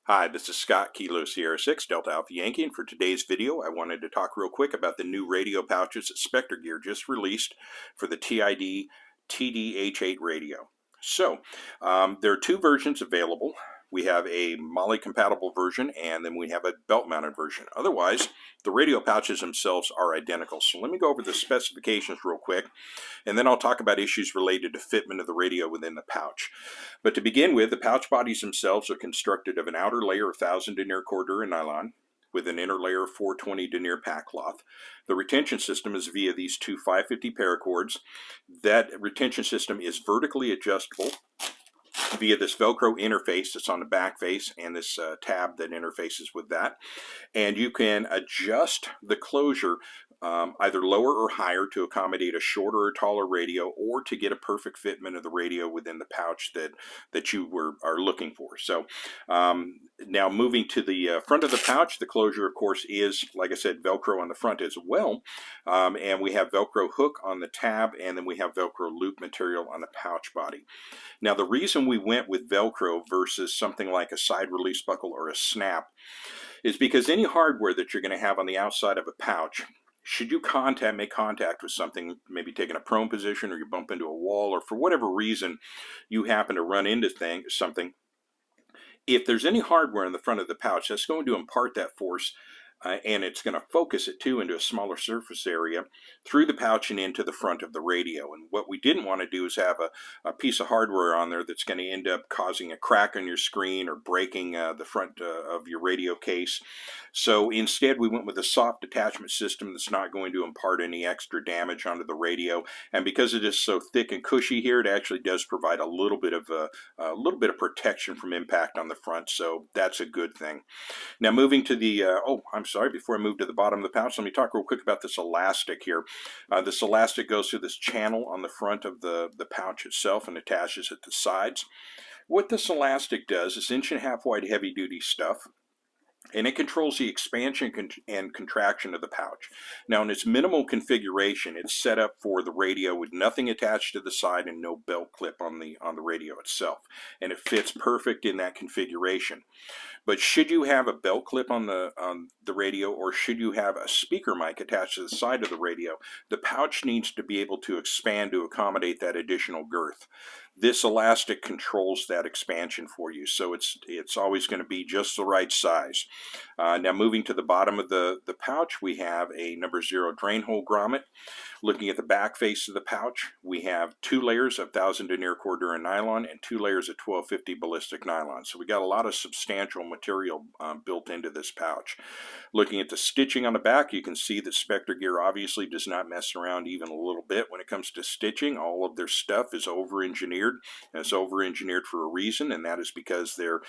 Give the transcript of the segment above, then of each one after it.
Hi, this is Scott, Kilo Sierra 6, Delta Alpha Yankee, and for today's video I wanted to talk real quick about the new radio pouches that Specter Gear just released for the TID TD-H8 radio. So, there are two versions available. We have a MOLLE compatible version and then we have a belt mounted version. Otherwise, the radio pouches themselves are identical. So let me go over the specifications real quick and then I'll talk about issues related to fitment of the radio within the pouch. But to begin with, the pouch bodies themselves are constructed of an outer layer of 1000 denier core nylon with an inner layer of 420 denier pack cloth. The retention system is via these two 550 paracords. That retention system is vertically adjustable via this Velcro interface that's on the back face and this tab that interfaces with that. And you can adjust the closure either lower or higher to accommodate a shorter or taller radio, or to get a perfect fitment of the radio within the pouch that you are looking for. So now moving to the front of the pouch, the closure of course is, like I said, Velcro on the front as well, and we have Velcro hook on the tab, and then we have Velcro loop material on the pouch body. Now the reason we went with Velcro versus something like a side release buckle or a snap is because any hardware that you're going to have on the outside of a pouch, should you make contact with something, maybe taking a prone position, or you bump into a wall, or for whatever reason you happen to run into something, if there's any hardware in the front of the pouch, that's going to impart that force, and it's going to focus it too into a smaller surface area through the pouch and into the front of the radio. And what we didn't want to do is have a piece of hardware on there that's going to end up causing a crack on your screen or breaking the front of your radio case. So instead we went with a soft attachment system that's not going to impart any extra damage onto the radio. And because it is so thick and cushy here, it actually does provide a little bit of protection from impact on the front. So that's a good thing. Now moving to the before I move to the bottom of the pouch, let me talk real quick about this elastic here. This elastic goes through this channel on the front of the pouch itself and attaches at the sides. What this elastic does is 1.5 wide heavy duty stuff, and it controls the expansion and contraction of the pouch. Now in its minimal configuration, it's set up for the radio with nothing attached to the side and no belt clip on the radio itself, and it fits perfect in that configuration. But should you have a belt clip on the radio, or should you have a speaker mic attached to the side of the radio, the pouch needs to be able to expand to accommodate that additional girth. This elastic controls that expansion for you, so it's always going to be just the right size. Now moving to the bottom of the pouch, we have a number 0 drain hole grommet. Looking at the back face of the pouch, we have 2 layers of 1000 denier core nylon and 2 layers of 1250 ballistic nylon. So we got a lot of substantial material built into this pouch. Looking at the stitching on the back, you can see that Specter Gear obviously does not mess around even a little bit when it comes to stitching. All of their stuff is over-engineered, and it's over-engineered for a reason, and that is because they're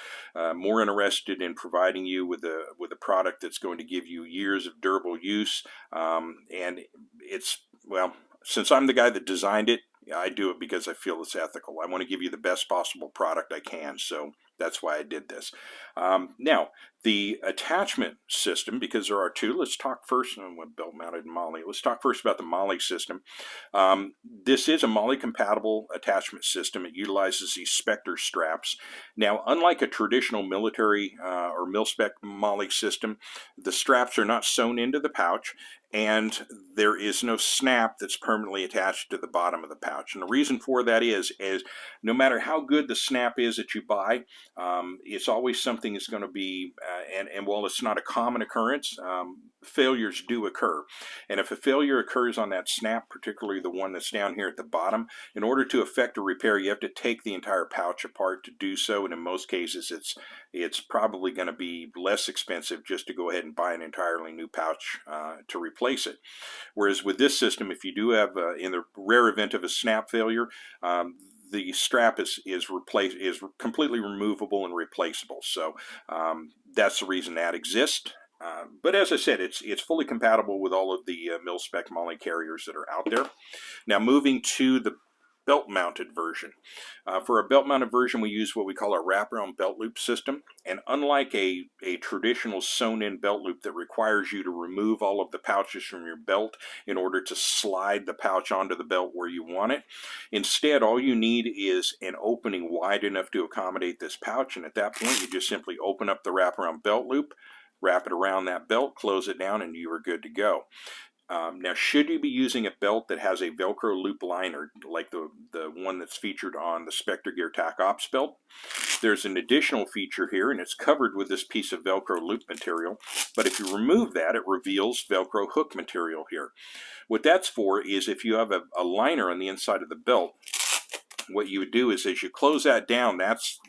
more interested in providing you with a product that's going to give you years of durable use. And it's, well, since I'm the guy that designed it, I do it because I feel it's ethical. I want to give you the best possible product I can, so that's why I did this. Now, the attachment system, because there are two, let's talk first on what belt mounted and MOLLE. Let's talk first about the MOLLE system. This is a MOLLE compatible attachment system. It utilizes these Specter straps. Now, unlike a traditional military or mil-spec MOLLE system, the straps are not sewn into the pouch, and there is no snap that's permanently attached to the bottom of the pouch. And the reason for that is no matter how good the snap is that you buy, it's always something that's going to be, and while it's not a common occurrence, failures do occur. And if a failure occurs on that snap, particularly the one that's down here at the bottom, in order to effect a repair, you have to take the entire pouch apart to do so. And in most cases, it's probably going to be less expensive just to go ahead and buy an entirely new pouch to replace it. Whereas with this system, if you do have, in the rare event of a snap failure, the strap is completely removable and replaceable. So that's the reason that exists. But as I said, it's fully compatible with all of the mil-spec MOLLE carriers that are out there. Now moving to the belt-mounted version. For a belt-mounted version, we use what we call our wraparound belt loop system. And unlike a traditional sewn-in belt loop that requires you to remove all of the pouches from your belt in order to slide the pouch onto the belt where you want it, instead, all you need is an opening wide enough to accommodate this pouch. And at that point, you just simply open up the wraparound belt loop, wrap it around that belt, close it down, and you are good to go. Now, should you be using a belt that has a Velcro loop liner, like the one that's featured on the Specter Gear Tac Ops belt, there's an additional feature here, and it's covered with this piece of Velcro loop material. But if you remove that, it reveals Velcro hook material here. What that's for is if you have a liner on the inside of the belt, what you would do is as you close that down,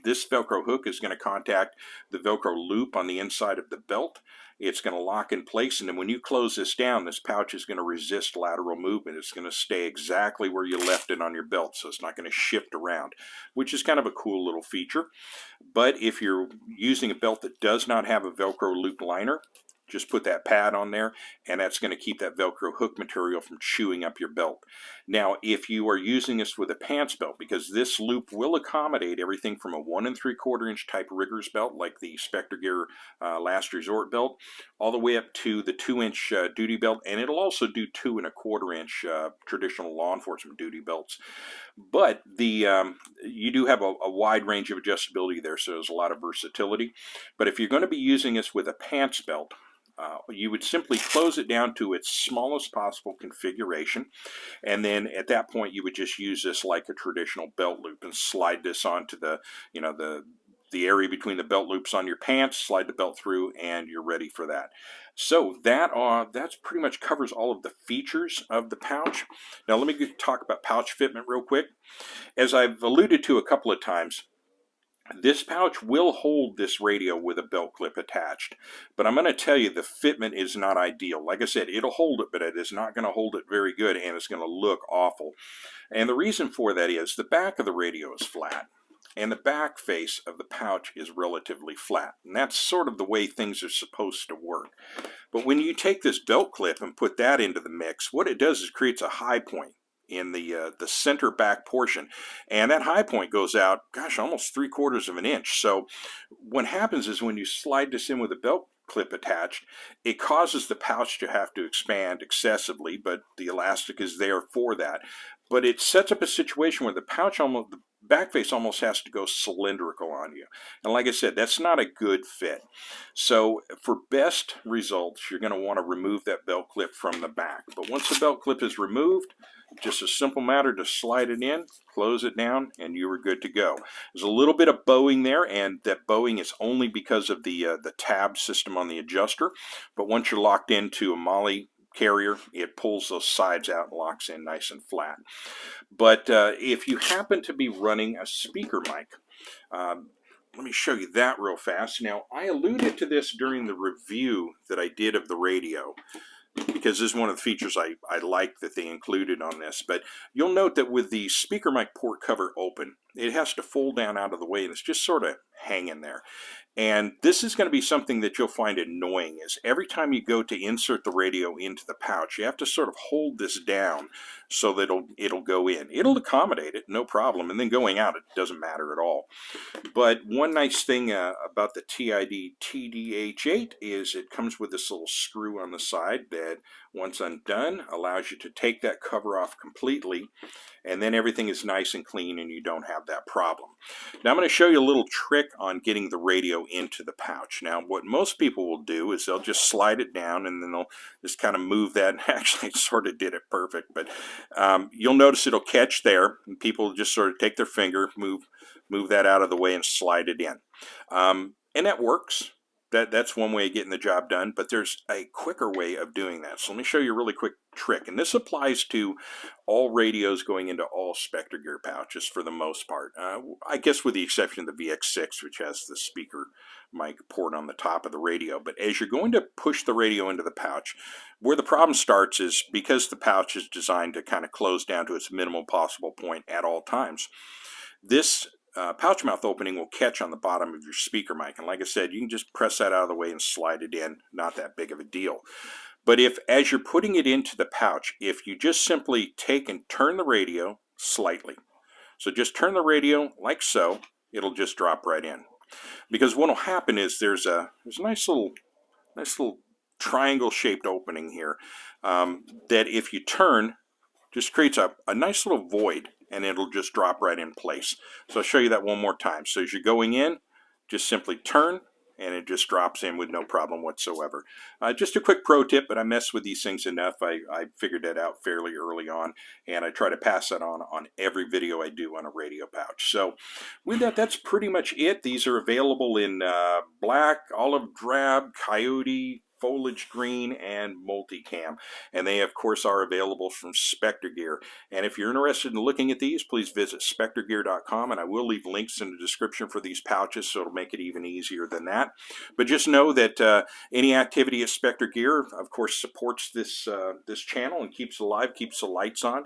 this Velcro hook is going to contact the Velcro loop on the inside of the belt. It's going to lock in place, and then when you close this down, this pouch is going to resist lateral movement. It's going to stay exactly where you left it on your belt, so it's not going to shift around, which is kind of a cool little feature. But if you're using a belt that does not have a Velcro loop liner, just put that pad on there, and that's going to keep that Velcro hook material from chewing up your belt. Now, if you are using this with a pants belt, because this loop will accommodate everything from a 1 3/4 inch type riggers belt, like the Specter Gear Last Resort belt, all the way up to the 2-inch duty belt, and it'll also do 2 1/4 inch traditional law enforcement duty belts. But you do have a wide range of adjustability there, so there's a lot of versatility. But if you're going to be using this with a pants belt, you would simply close it down to its smallest possible configuration, and then at that point you would just use this like a traditional belt loop and slide this onto the area between the belt loops on your pants, slide the belt through, and you're ready for that. So that's pretty much covers all of the features of the pouch. Now let me talk about pouch fitment real quick. As I've alluded to a couple of times, this pouch will hold this radio with a belt clip attached, but I'm going to tell you the fitment is not ideal. Like I said, it'll hold it, but it is not going to hold it very good, and it's going to look awful. And the reason for that is the back of the radio is flat, and the back face of the pouch is relatively flat. And that's sort of the way things are supposed to work. But when you take this belt clip and put that into the mix, what it does is creates a high point in the center back portion, and that high point goes out, gosh, almost 3/4 of an inch. So what happens is when you slide this in with a belt clip attached, it causes the pouch to have to expand excessively, but the elastic is there for that. But it sets up a situation where the back face almost has to go cylindrical on you. And like I said, that's not a good fit. So for best results, you're going to want to remove that belt clip from the back. But once the belt clip is removed, just a simple matter to slide it in, close it down, and you are good to go. There's a little bit of bowing there, and that bowing is only because of the tab system on the adjuster. But once you're locked into a MOLLE carrier, it pulls those sides out and locks in nice and flat. But if you happen to be running a speaker mic, let me show you that real fast. Now, I alluded to this during the review that I did of the radio, because this is one of the features I like that they included on this. But you'll note that with the speaker mic port cover open, it has to fold down out of the way, and it's just sort of hanging there. And this is going to be something that you'll find annoying, is every time you go to insert the radio into the pouch, you have to sort of hold this down so that it'll go in. It'll accommodate it, no problem, and then going out, it doesn't matter at all. But one nice thing about the TID TD-H8 is it comes with this little screw on the side that, once undone, allows you to take that cover off completely, and then everything is nice and clean and you don't have that problem. Now I'm going to show you a little trick on getting the radio into the pouch. Now what most people will do is they'll just slide it down and then they'll just kind of move that. Actually, it sort of did it perfect, but you'll notice it'll catch there, and people just sort of take their finger, move that out of the way and slide it in. And that works. That's one way of getting the job done, but there's a quicker way of doing that. So let me show you a really quick trick, and this applies to all radios going into all Specter Gear pouches for the most part. I guess with the exception of the VX6, which has the speaker mic port on the top of the radio. But as you're going to push the radio into the pouch, where the problem starts is because the pouch is designed to kind of close down to its minimal possible point at all times, this pouch mouth opening will catch on the bottom of your speaker mic, and like I said, you can just press that out of the way and slide it in. Not that big of a deal. But as you're putting it into the pouch, if you just simply take and turn the radio slightly, So just turn the radio like so. It'll just drop right in. Because what will happen is there's a nice little triangle shaped opening here that if you turn, just creates a nice little void, and it'll just drop right in place. So I'll show you that one more time. So as you're going in, just simply turn, and it just drops in with no problem whatsoever. Just a quick pro tip, but I mess with these things enough. I figured that out fairly early on, and I try to pass that on every video I do on a radio pouch. So with that, that's pretty much it. These are available in black, olive drab, coyote, foliage green, and multicam, and they of course are available from Specter Gear. And if you're interested in looking at these, please visit spectergear.com, and I will leave links in the description for these pouches, so it'll make it even easier than that. But just know that any activity at Specter Gear of course supports this this channel and keeps it alive, keeps the lights on.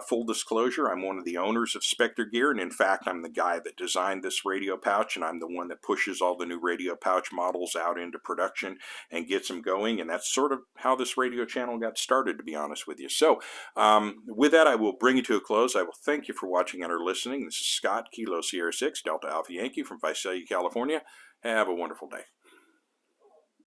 Full disclosure, I'm one of the owners of Specter Gear, and in fact I'm the guy that designed this radio pouch, and I'm the one that pushes all the new radio pouch models out into production and gets them going, and that's sort of how this radio channel got started, to be honest with you. So with that, I will bring it to a close. I will thank you for watching and or listening. This is Scott, Kilo Sierra 6, Delta Alpha Yankee from Visalia, California. Have a wonderful day.